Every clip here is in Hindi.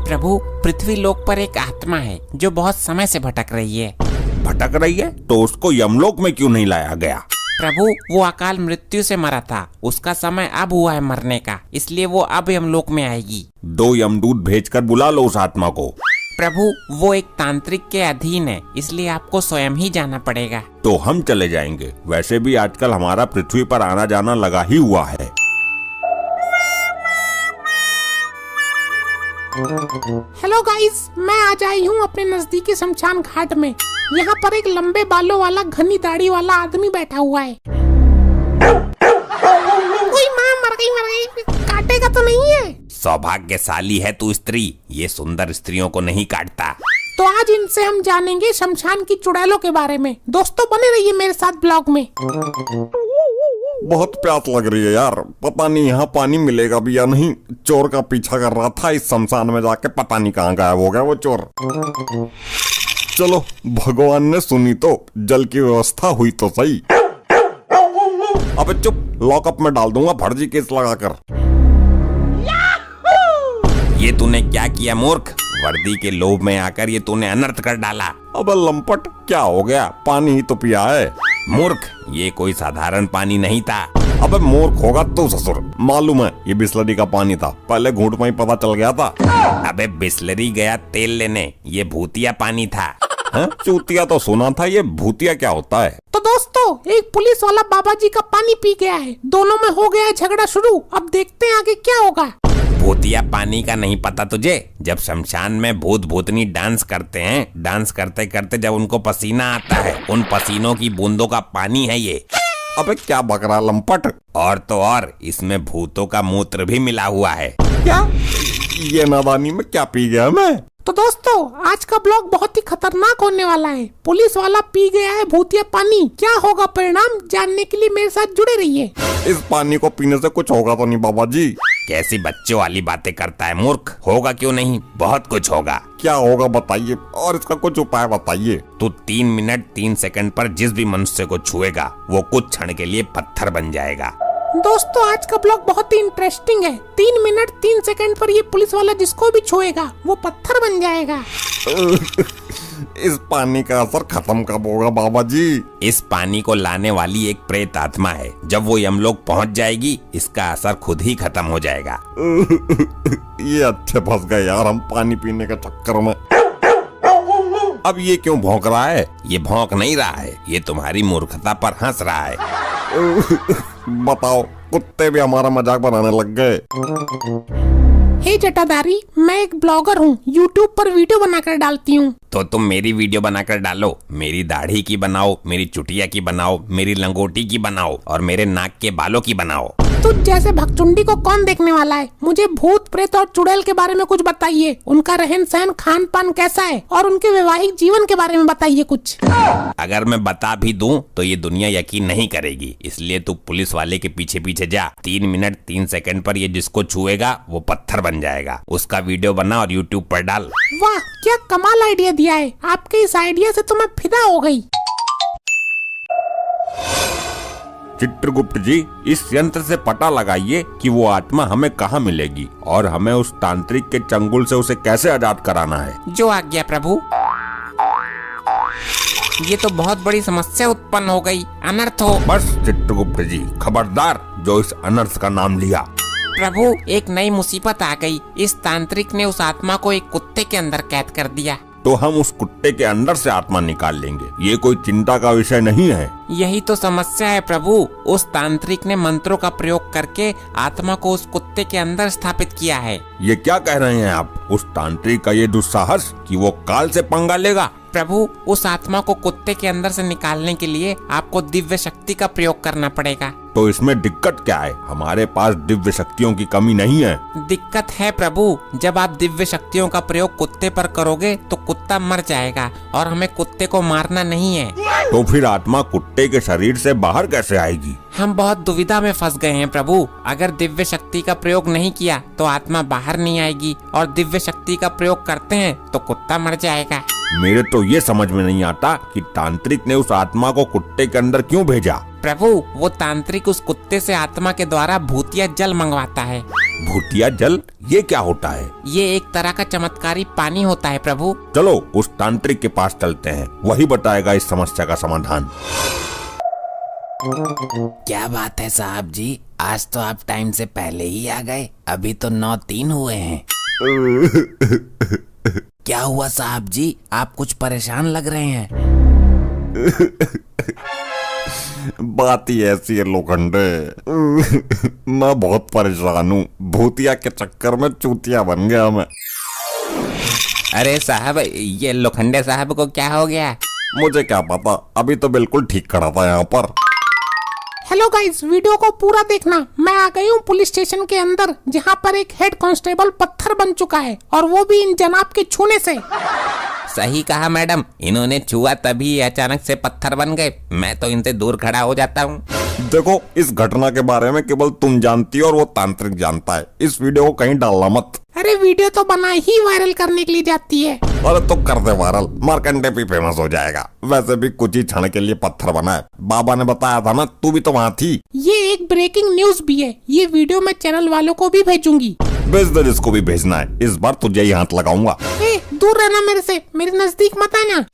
प्रभु, पृथ्वी लोक पर एक आत्मा है जो बहुत समय से भटक रही है। भटक रही है तो उसको यमलोक में क्यों नहीं लाया गया? प्रभु, वो अकाल मृत्यु से मरा था, उसका समय अब हुआ है मरने का, इसलिए वो अब यमलोक में आएगी। 2 यमदूत भेजकर बुला लो उस आत्मा को। प्रभु, वो एक तांत्रिक के अधीन है, इसलिए आपको स्वयं ही जाना पड़ेगा। तो हम चले जाएंगे, वैसे भी आजकल हमारा पृथ्वी पर आना जाना लगा ही हुआ है। हेलो गाइस, मैं आज आई हूँ अपने नजदीकी शमशान घाट में। यहाँ पर एक लंबे बालों वाला घनी दाढ़ी वाला आदमी बैठा हुआ है। कोई माँ मर गई, काटेगा तो नहीं है? सौभाग्यशाली है तू स्त्री, ये सुंदर स्त्रियों को नहीं काटता। तो आज इनसे हम जानेंगे शमशान की चुड़ैलों के बारे में। दोस्तों बने रहिए मेरे साथ ब्लॉग में। बहुत प्यास लग रही है यार, पता नहीं यहाँ पानी मिलेगा भी या नहीं। चोर का पीछा कर रहा था इस शमशान में जाके, पता नहीं कहाँ गायब हो गया वो चोर। चलो, भगवान ने सुनी तो जल की व्यवस्था हुई तो सही। अबे चुप, लॉकअप में डाल दूंगा फर्जी केस लगाकर। ये तूने क्या किया मूर्ख? वर्दी के लोभ में आकर ये तूने अनर्थ कर डाला। अबे लंपट, क्या हो गया? पानी ही तो पिया है। मूर्ख, ये कोई साधारण पानी नहीं था। अबे मूर्ख होगा तो ससुर, मालूम है ये बिस्लरी का पानी था, पहले घूंट में ही पता चल गया था। अबे बिस्लरी गया तेल लेने, ये भूतिया पानी था। चूतिया तो सुना था, ये भूतिया क्या होता है? तो दोस्तों, एक पुलिस वाला बाबा जी का पानी पी गया है, दोनों में हो गया है झगड़ा शुरू। अब देखते हैं आगे क्या होगा। भूतिया पानी का नहीं पता तुझे? जब शमशान में भूत भूतनी डांस करते हैं, डांस करते करते जब उनको पसीना आता है, उन पसीनों की बूंदों का पानी है ये। अबे क्या बकरा लंपट, और तो और इसमें भूतों का मूत्र भी मिला हुआ है। क्या? ये नादानी में क्या पी गया मैं? तो दोस्तों, आज का ब्लॉग बहुत ही खतरनाक होने वाला है। पुलिस वाला पी गया है भूतिया पानी, क्या होगा परिणाम जानने के लिए मेरे साथ जुड़े रहिए। इस पानी को पीने से कुछ होगा तो नहीं बाबा जी? कैसी बच्चों वाली बातें करता है मूर्ख, होगा क्यों नहीं, बहुत कुछ होगा। क्या होगा बताइए, और इसका कुछ उपाय बताइए। तू 3 मिनट 3 सेकंड पर जिस भी मनुष्य को छुएगा वो कुछ क्षण के लिए पत्थर बन जाएगा। दोस्तों, आज का ब्लॉग बहुत ही इंटरेस्टिंग है। 3 मिनट 3 सेकंड पर ये पुलिस वाला जिसको भी छुएगा वो पत्थर बन जाएगा। इस पानी का असर खत्म कब होगा बाबा जी? इस पानी को लाने वाली एक प्रेत आत्मा है, जब वो यमलोक पहुंच जाएगी इसका असर खुद ही खत्म हो जाएगा। ये अच्छे फंस गए यार हम पानी पीने के चक्कर में। अब ये क्यों भौंक रहा है? ये भौंक नहीं रहा है, ये तुम्हारी मूर्खता पर हंस रहा है। बताओ, कुत्ते भी हमारा मजाक बनाने लग गए। हे जटाधारी, मैं एक ब्लॉगर हूँ, यूट्यूब पर वीडियो बनाकर डालती हूँ। तो तुम मेरी वीडियो बनाकर डालो, मेरी दाढ़ी की बनाओ, मेरी चुटिया की बनाओ, मेरी लंगोटी की बनाओ और मेरे नाक के बालों की बनाओ। तुझ जैसे भगचुंडी को कौन देखने वाला है? मुझे भूत प्रेत और चुड़ैल के बारे में कुछ बताइए। उनका रहन सहन खान पान कैसा है और उनके वैवाहिक जीवन के बारे में बताइए कुछ। अगर मैं बता भी दूं तो ये दुनिया यकीन नहीं करेगी, इसलिए तू पुलिस वाले के पीछे पीछे जा। 3 मिनट 3 सेकंड पर ये जिसको छुएगा वो पत्थर बन जाएगा। उसका वीडियो बना और यूट्यूब पर डाल। वाह, क्या कमाल आइडिया दिया है। आपके इस आइडिया से तो मैं फिदा हो गई। चित्रगुप्त जी, इस यंत्र से पता लगाइए कि वो आत्मा हमें कहाँ मिलेगी और हमें उस तांत्रिक के चंगुल से उसे कैसे आजाद कराना है। जो आज्ञा प्रभु। ये तो बहुत बड़ी समस्या उत्पन्न हो गई, अनर्थ हो। बस चित्रगुप्त जी, खबरदार जो इस अनर्थ का नाम लिया। प्रभु, एक नई मुसीबत आ गई। इस तांत्रिक ने उस आत्मा को एक कुत्ते के अंदर कैद कर दिया। तो हम उस कुत्ते के अंदर से आत्मा निकाल लेंगे, ये कोई चिंता का विषय नहीं है। यही तो समस्या है प्रभु। उस तांत्रिक ने मंत्रों का प्रयोग करके आत्मा को उस कुत्ते के अंदर स्थापित किया है। ये क्या कह रहे हैं आप? उस तांत्रिक का ये दुस्साहस कि वो काल से पंगा लेगा। प्रभु, उस आत्मा को कुत्ते के अंदर से निकालने के लिए आपको दिव्य शक्ति का प्रयोग करना पड़ेगा। तो इसमें दिक्कत क्या है? हमारे पास दिव्य शक्तियों की कमी नहीं है। दिक्कत है प्रभु, जब आप दिव्य शक्तियों का प्रयोग कुत्ते पर करोगे तो कुत्ता मर जाएगा और हमें कुत्ते को मारना नहीं है। तो फिर आत्मा कुत्ते के शरीर से बाहर कैसे आएगी? हम बहुत दुविधा में फंस गए हैं प्रभु। अगर दिव्य शक्ति का प्रयोग नहीं किया तो आत्मा बाहर नहीं आएगी और दिव्य शक्ति का प्रयोग करते हैं तो कुत्ता मर जाएगा। मेरे तो ये समझ में नहीं आता कि तांत्रिक ने उस आत्मा को कुत्ते के अंदर क्यों भेजा। प्रभु वो तांत्रिक उस कुत्ते से आत्मा के द्वारा भूतिया जल मंगवाता है। भूतिया जल, ये क्या होता है? ये एक तरह का चमत्कारी पानी होता है प्रभु। चलो उस तांत्रिक के पास चलते हैं, वही बताएगा इस समस्या का समाधान। क्या बात है साहब जी, आज तो आप टाइम से पहले ही आ गए। अभी तो 9:03 हुए हैं। क्या हुआ साहब जी, आप कुछ परेशान लग रहे हैं। बात ही ऐसी है लोखंडे, मैं बहुत परेशान हूँ। भूतिया के चक्कर में चूतिया बन गया मैं। अरे साहब, ये लोखंडे साहब को क्या हो गया? मुझे क्या पता, अभी तो बिल्कुल ठीक खड़ा था यहाँ पर। हेलो गाइस, वीडियो को पूरा देखना। मैं आ गई हूँ पुलिस स्टेशन के अंदर, जहाँ पर एक हेड कांस्टेबल पत्थर बन चुका है, और वो भी इन जनाब के छूने से। सही कहा मैडम, इन्होंने छुआ तभी ये अचानक से पत्थर बन गए। मैं तो इनसे दूर खड़ा हो जाता हूँ। देखो, इस घटना के बारे में केवल तुम जानती हो और वो तांत्रिक जानता है। इस वीडियो को कहीं डालना मत। अरे वीडियो तो बना ही वायरल करने के लिए जाती है। अरे तो कर दे वायरल, मार्कंडे भी फेमस हो जाएगा। वैसे भी कुछ ही क्षण के लिए पत्थर बना है, बाबा ने बताया था ना, तू भी तो वहाँ थी। ये एक ब्रेकिंग न्यूज भी है। ये वीडियो मैं चैनल वालों को भी भेजूंगी। भेज दे, जिसको भी भेजना है। इस बार तुझे ही हाथ लगाऊंगा। दूर रहना मेरे से, मेरे नजदीक मत आना।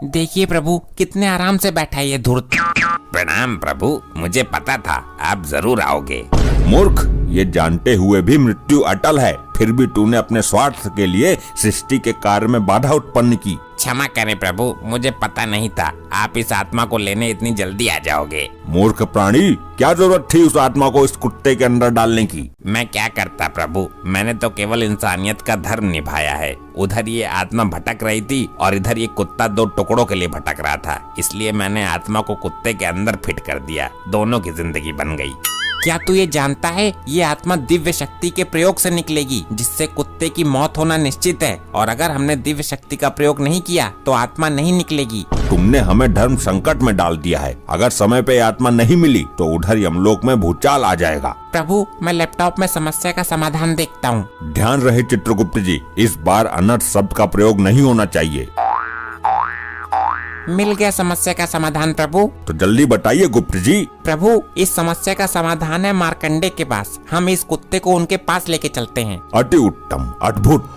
देखिए प्रभु, कितने आराम से बैठा है ये धूर्त। प्रणाम प्रभु, मुझे पता था आप जरूर आओगे। मूर्ख, ये जानते हुए भी मृत्यु अटल है, फिर भी तूने अपने स्वार्थ के लिए सृष्टि के कार्य में बाधा उत्पन्न की। क्षमा करें प्रभु, मुझे पता नहीं था आप इस आत्मा को लेने इतनी जल्दी आ जाओगे। मूर्ख प्राणी, क्या जरूरत थी उस आत्मा को इस कुत्ते के अंदर डालने की? मैं क्या करता प्रभु, मैंने तो केवल इंसानियत का धर्म निभाया है। उधर ये आत्मा भटक रही थी और इधर ये कुत्ता 2 टुकड़ों के लिए भटक रहा था, इसलिए मैंने आत्मा को कुत्ते के अंदर फिट कर दिया। दोनों की जिंदगी बन गई। क्या तू ये जानता है, ये आत्मा दिव्य शक्ति के प्रयोग से निकलेगी, जिससे कुत्ते की मौत होना निश्चित है। और अगर हमने दिव्य शक्ति का प्रयोग नहीं किया तो आत्मा नहीं निकलेगी। तुमने हमें धर्म संकट में डाल दिया है। अगर समय पे आत्मा नहीं मिली तो उधर यमलोक में भूचाल आ जाएगा। प्रभु, मैं लैपटॉप में समस्या का समाधान देखता हूँ। ध्यान रहे चित्रगुप्त जी, इस बार अनर्थ शब्द का प्रयोग नहीं होना चाहिए। मिल गया समस्या का समाधान प्रभु। तो जल्दी बताइए गुप्त जी। प्रभु, इस समस्या का समाधान है मार्कंडे के पास। हम इस कुत्ते को उनके पास लेके चलते हैं। अति उत्तम, अद्भुत।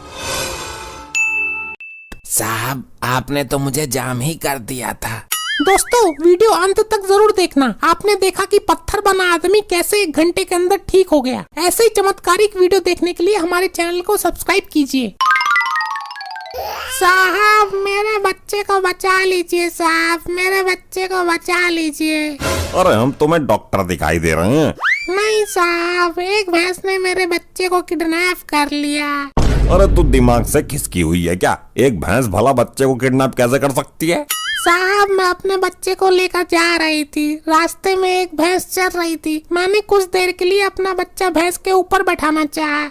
साहब, आपने तो मुझे जाम ही कर दिया था। दोस्तों, वीडियो अंत तक जरूर देखना। आपने देखा कि पत्थर बना आदमी कैसे 1 घंटे के अंदर ठीक हो गया। ऐसे ही चमत्कारिक वीडियो देखने के लिए हमारे चैनल को सब्सक्राइब कीजिए। साहब, मेरे बच्चे को बचा लीजिए। साहब, मेरे बच्चे को बचा लीजिए। अरे हम तुम्हें डॉक्टर दिखाई दे रहे हैं। नहीं साहब, एक भैंस ने मेरे बच्चे को किडनैप कर लिया। अरे तू दिमाग से खिसकी हुई है क्या? एक भैंस भला बच्चे को किडनैप कैसे कर सकती है? साहब, मैं अपने बच्चे को लेकर जा रही थी। रास्ते में एक भैंस चल रही थी। मैंने कुछ देर के लिए अपना बच्चा भैंस के ऊपर बैठाना चाहा।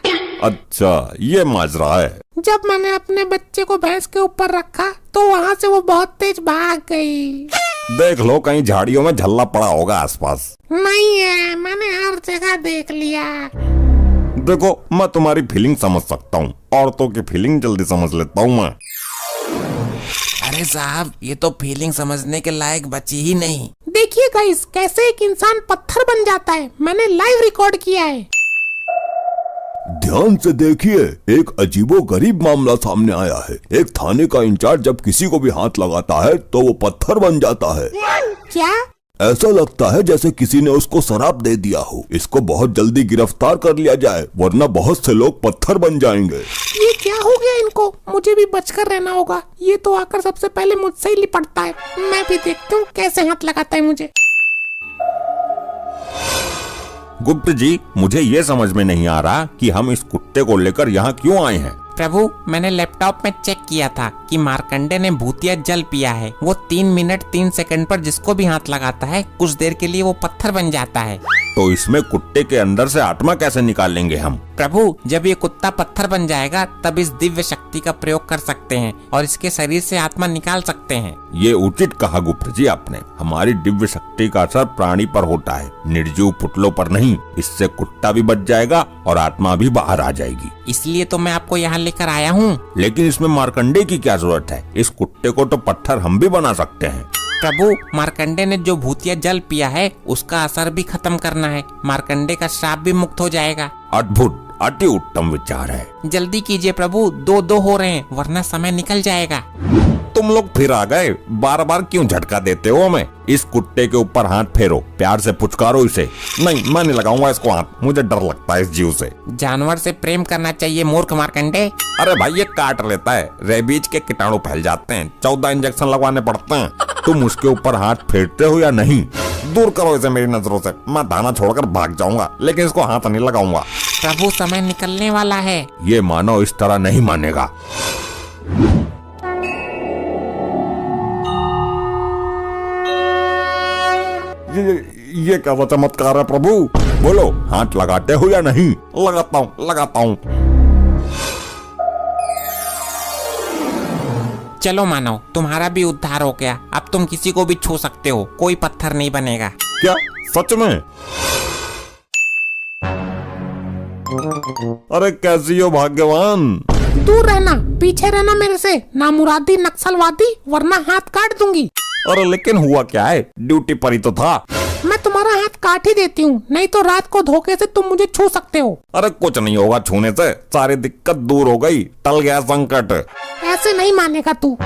अच्छा, ये माजरा है। जब मैंने अपने बच्चे को भैंस के ऊपर रखा तो वहाँ से वो बहुत तेज भाग गई। देख लो, कहीं झाड़ियों में झल्ला पड़ा होगा आसपास। नहीं है, मैंने हर जगह देख लिया। देखो, मैं तुम्हारी फीलिंग समझ सकता हूँ। औरतों की फीलिंग जल्दी समझ लेता हूँ मैं। अरे साहब, ये तो फीलिंग समझने के लायक बची ही नहीं। देखिए गाइस, कैसे एक इंसान पत्थर बन जाता है। मैंने लाइव रिकॉर्ड किया है। ध्यान से देखिए, एक अजीबोगरीब मामला सामने आया है। एक थाने का इंचार्ज जब किसी को भी हाथ लगाता है तो वो पत्थर बन जाता है। क्या? ऐसा लगता है जैसे किसी ने उसको शराब दे दिया हो। इसको बहुत जल्दी गिरफ्तार कर लिया जाए, वरना बहुत से लोग पत्थर बन जाएंगे। ये क्या हो गया इनको? मुझे भी बचकर रहना होगा। ये तो आकर सबसे पहले मुझसे ही लिपटता है। मैं भी देखती हूँ कैसे हाथ लगाता है मुझे। गुप्त जी, मुझे ये समझ में नहीं आ रहा कि हम इस कुत्ते को लेकर यहाँ क्यों आए हैं। प्रभु, मैंने लैपटॉप में चेक किया था कि मार्कंडे ने भूतिया जल पिया है। वो 3 मिनट 3 सेकंड पर जिसको भी हाथ लगाता है, कुछ देर के लिए वो पत्थर बन जाता है। तो इसमें कुत्ते के अंदर से आत्मा कैसे निकालेंगे हम? प्रभु, जब ये कुत्ता पत्थर बन जाएगा तब इस दिव्य शक्ति का प्रयोग कर सकते हैं और इसके शरीर से आत्मा निकाल सकते हैं। ये उचित कहा गुप्त जी आपने। हमारी दिव्य शक्ति का असर प्राणी पर होता है, निर्जीव पुतलों पर नहीं। इससे कुत्ता भी बच जाएगा और आत्मा भी बाहर आ जाएगी। इसलिए तो मैं आपको यहाँ लेकर आया हूँ। लेकिन इसमें मार्कंडे की क्या जरूरत है? इस कुत्ते को तो पत्थर हम भी बना सकते हैं। प्रभु, मार्कंडे ने जो भूतिया जल पिया है उसका असर भी खत्म करना है। मार्कंडे का श्राप भी मुक्त हो जाएगा। अद्भुत, अति उत्तम विचार है। जल्दी कीजिए प्रभु, 2-2 हो रहे हैं वरना समय निकल जाएगा। तुम लोग फिर आ गए, बार बार क्यों झटका देते हो हमें? इस कुत्ते के ऊपर हाथ फेरो, प्यार से पुचकारो इसे। नहीं, मैं नहीं लगाऊंगा इसको हाथ, मुझे डर लगता है इस जीव से। जानवर से प्रेम करना चाहिए मूर्ख मार्कंडे। अरे भाई, ये काट लेता है, रेबीज के कीटाणु फैल जाते हैं, 14 इंजेक्शन लगवाने पड़ते हैं। तुम उसके ऊपर हाथ फेरते हो या नहीं? दूर करो इसे मेरी नजरों से, मैं दाना छोड़कर भाग जाऊंगा, लेकिन इसको हाथ नहीं लगाऊंगा। प्रभु, समय निकलने वाला है। ये मानव इस तरह नहीं मानेगा। ये क्या चमत्कार है प्रभु? बोलो, हाथ लगाते हो या नहीं? लगाता हूँ, लगाता हूँ। चलो मानव, तुम्हारा भी उद्धार हो गया। अब तुम किसी को भी छू सकते हो, कोई पत्थर नहीं बनेगा। क्या सच में? अरे कैसी हो भाग्यवान। दूर रहना, पीछे रहना मेरे से, नामुरादी नक्सलवादी, वरना हाथ काट दूंगी। अरे लेकिन हुआ क्या है? ड्यूटी पर ही तो था। मैं तुम्हारा हाथ काट ही देती हूँ, नहीं तो रात को धोखे से तुम मुझे छू सकते हो। अरे कुछ नहीं होगा छूने से, सारी दिक्कत दूर हो गई, टल गया संकट। ऐसे नहीं मानेगा तू।